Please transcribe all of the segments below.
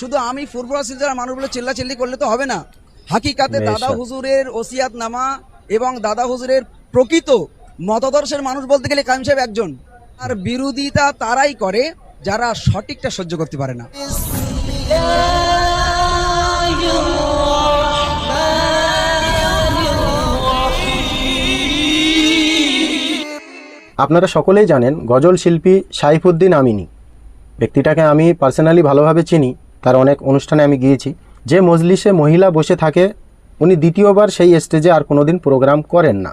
শুধু আমি ফুরফুরা সিলসিলার মানুষ বলে চিল্লাচিল্লি করলে তো হবে না। হাকিকাতে দাদা হুজুরের ওসিয়াতনামা এবং দাদা হুজুরের প্রকৃত মতাদর্শের মানুষ বলতে গেলে কায়েম সাহেব একজন। আর বিরোধিতা তারাই করে যারা সঠিকটা সহ্য করতে পারে না। আপনারা সকলেই জানেন গজল শিল্পী সাইফুদ্দিন আমিনী ব্যক্তিটাকে আমি পার্সোনালি ভালোভাবে চিনি। তার অনেক অনুষ্ঠানে আমি গিয়েছি। যে মজলিসে মহিলা বসে থাকে উনি দ্বিতীয়বার সেই স্টেজে আর কোনোদিন প্রোগ্রাম করেন না।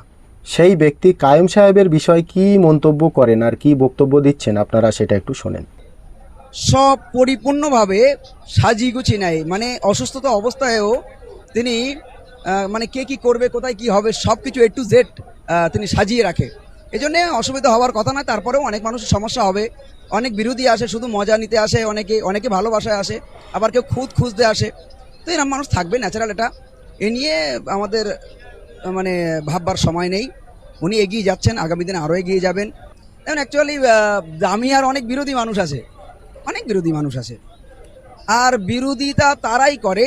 সেই ব্যক্তি কায়েম সাহেবের বিষয়ে কি মন্তব্য করেন আর কি বক্তব্য দিচ্ছেন আপনারা সেটা একটু শোনেন। সব পরিপূর্ণভাবে সাজিয়ে গুছিয়ে নেয়, মানে অসুস্থতা অবস্থায়ও তিনি মানে কে কি করবে, কোথায় কি হবে, সব কিছু A to Z তিনি সাজিয়ে রাখে। এই জন্যে অসুবিধা হওয়ার কথা না। তারপরেও অনেক মানুষের সমস্যা হবে, অনেক বিরোধী আসে, শুধু মজা নিতে আসে, অনেকে ভালোবাসায় আসে, আবার কেউ খুঁজতে আসে। তো এরকম মানুষ থাকবে, ন্যাচারাল। এটা এ নিয়ে আমাদের মানে ভাববার সময় নেই। উনি এগিয়ে যাচ্ছেন, আগামী দিনে আরও এগিয়ে যাবেন। এখন অ্যাকচুয়ালি দামিয়ার অনেক বিরোধী মানুষ আছে, অনেক বিরোধী মানুষ আছে। আর বিরোধিতা তারাই করে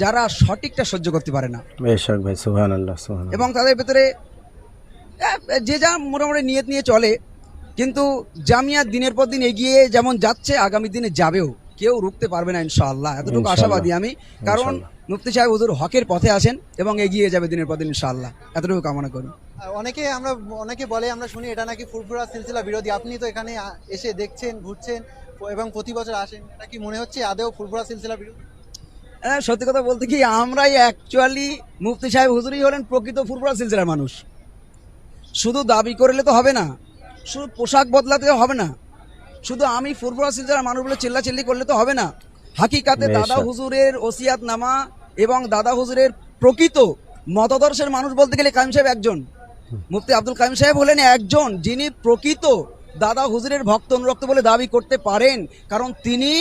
যারা সঠিকটা সহ্য করতে পারে না। বেশক ভাই, সুবহানাল্লাহ সুবহানাল্লাহ। এবং তাদের ভেতরে যে যা মোটামুটি নিয়ত নিয়ে চলে, কিন্তু জামিয়া দিনের পর দিন এগিয়ে যেমন যাচ্ছে আগামী দিনে যাবেও, কেউ রুখতে পারবে না ইনশাআল্লাহ। এতটুকু আশাবাদী আমি, কারণ মুফতি সাহেব হুজুর হকের পথে আছেন এবং এগিয়ে যাবে দিনের পর দিন ইনশাআল্লাহ, এতটুকু কামনা করি। অনেকে বলে, আমরা শুনি এটা নাকি ফুরফুরা সিলসিলা বিরোধী। আপনি তো এখানে এসে দেখছেন, ঘুরছেন এবং প্রতি বছর আসেন, এটা কি মনে হচ্ছে আদেও ফুরফুরা সিলসিলা বিরোধী? সত্যি কথা বলতে কি, আমরাই অ্যাকচুয়ালি মুফতি সাহেব হুজুরই হলেন প্রকৃত ফুরফুরা সিলসিলার মানুষ। শুধু দাবি করলে তো হবে না, শুধু পোশাক বদলাতে হবে না, শুধু আমি ফুরফুরা সিলসিলার মানুষ বলে চিল্লাচিল্লি করলে তো হবে না। হাকিকাতে দাদা হুজুরের ওসিয়াতনামা এবং দাদা হুজুরের প্রকৃত মতাদর্শের মানুষ বলতে গেলে কায়েম সাহেব একজন। মুফতি আব্দুল কাইম সাহেব হলেন একজন যিনি প্রকৃত দাদা হুজুরের ভক্ত অনুরক্ত বলে দাবি করতে পারেন, কারণ তিনি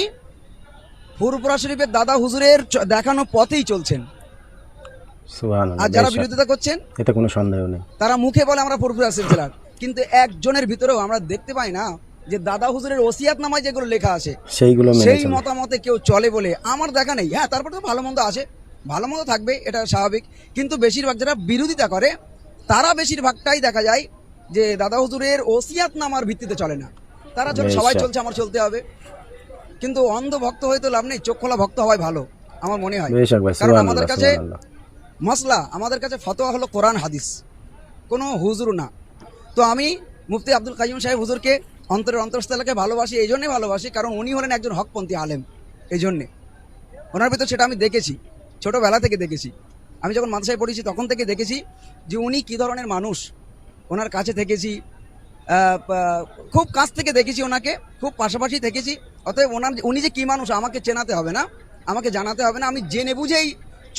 ফুরফুরা শরীফের দাদা হুজুরের দেখানো পথেই চলছেন। আর যারা বিরোধিতা করছেন, এতে কোনো সন্দেহ নেই, তারা মুখে বলে আমরা ফুরফুরা সিলসিলার, কিন্তু একজনের ভিতরেও আমরা দেখতে পাই না যে দাদা হুজুরের ওসিয়াতনামায় যেগুলো লেখা আছে সেই মতামতে কেউ চলে বলে আমার দেখা নেই। হ্যাঁ, তারপর তো ভালো মন্দ আসে, ভালো মন্দ থাকবে, এটা স্বাভাবিক। কিন্তু বেশিরভাগ যারা বিরোধিতা করে তারা বেশিরভাগটাই দেখা যায় যে দাদা হুজুরের ওসিয়াতনামার ভিত্তিতে চলে না। তারা চলে, সবাই চলছে, আমার চলতে হবে। কিন্তু অন্ধ ভক্ত হয়ে তো লাভ নেই, চোখ খোলা ভক্ত হওয়াই ভালো আমার মনে হয়। কারণ আমাদের কাছে মাসলা, আমাদের কাছে ফতোয়া হলো কোরআন হাদিস, কোনো হুজুর না। তো আমি মুফতি আব্দুল কাইয়ুম সাহেব হুজুরকে অন্তরের অন্তঃস্থলকে ভালোবাসি। এই জন্যই ভালোবাসি কারণ উনি হলেন একজন হকপন্থী আলেম। এই জন্যে ওনার ভিতর সেটা আমি দেখেছি, ছোটোবেলা থেকে দেখেছি। আমি যখন মাদ্রাসায় পড়েছি তখন থেকে দেখেছি যে উনি কী ধরনের মানুষ। ওনার কাছে থেকেছি, খুব কাছ থেকে দেখেছি ওনাকে, খুব পাশাপাশি থেকেছি। অতএব উনি যে কী মানুষ আমাকে চেনাতে হবে না, আমাকে জানাতে হবে না। আমি জেনে বুঝেই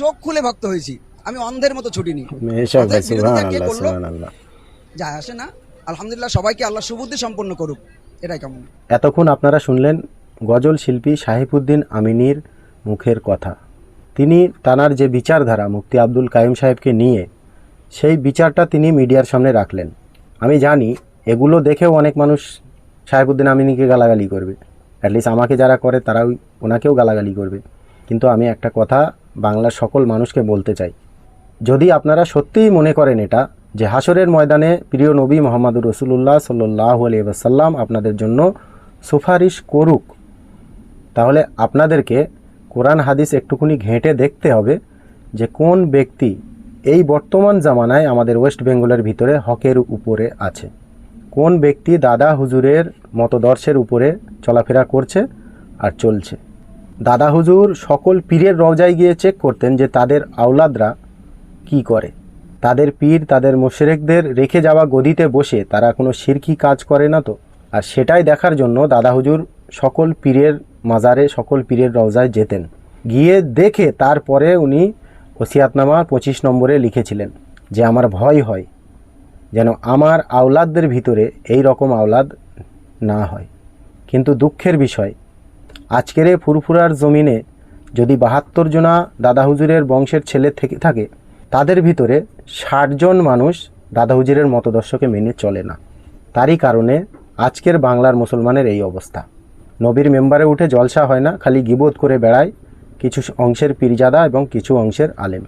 চোখ খুলে ভক্ত হয়েছি, আমি অন্ধের মতো ছুটিনি। যায় আসে না, আলহামদুলিল্লাহ, সবাইকে আল্লাহ সুবুদ্ধি সম্পন্ন করুক, এটাই কেমন। এতক্ষণ আপনারা শুনলেন গজল শিল্পী সাইফুদ্দিন আমিনীর মুখের কথা। তিনি তানার যে বিচারধারা মুফতি আব্দুল কাইম সাহেবকে নিয়ে, সেই বিচারটা তিনি মিডিয়ার সামনে রাখলেন। আমি জানি এগুলো দেখেও অনেক মানুষ সাইফুদ্দিন আমিনীকে গালাগালি করবে, অ্যাটলিস্ট আমাকে যারা করে তারাও ওনাকেও গালাগালি করবে। কিন্তু আমি একটা কথা বাংলার সকল মানুষকে বলতে চাই, যদি আপনারা সত্যিই মনে করেন এটা যে হাসরের ময়দানে প্রিয় নবী মোহাম্মদুর রাসূলুল্লাহ সাল্লাল্লাহু আলাইহি ওয়াসাল্লাম আপনাদের জন্য সুপারিশ করুক, তাহলে আপনাদেরকে কোরআন হাদিস একটুখানি ঘেঁটে দেখতে হবে যে কোন ব্যক্তি এই বর্তমান জামানায় আমাদের ওয়েস্ট বেঙ্গলের ভিতরে হকের উপরে আছে, কোন ব্যক্তি দাদা হুজুরের মতদর্শের উপরে চলাফেরা করছে আর চলছে। দাদা হুজুর সকল পীরের রওজায় গিয়ে চেক করতেন যে তাদের আওলাদরা কি করে, তাদের পীর তাদের মুশরিকদের রেখে যাওয়া গদিতে বসে তারা কোনো শিরকি কাজ করে না তো। আর সেটাই দেখার জন্য দাদা হুজুর সকল পীরের মাজারে, সকল পীরের রওজায় যেতেন। গিয়ে দেখে তারপরে উনি ওসিয়াতনামা 25 নম্বরে লিখেছিলেন যে আমার ভয় হয় যেন আমার আওলাদদের ভিতরে এই রকম আওলাদ না হয়। কিন্তু দুঃখের বিষয়, আজকের এই ফুরফুরার জমিনে যদি 72 জনা দাদা হুজুরের বংশের ছেলে থেকে থাকে, তাদের ভিতরে 60 জন মানুষ দাদা হুজুরের মতদর্শকে মেনে চলে না। তারই কারণে আজকের বাংলার মুসলমানের এই অবস্থা। নবীর মেম্বারে উঠে জলসা হয় না, খালি গিবত করে বেড়ায় কিছু অংশের পীরজাদা এবং কিছু অংশের আলেম।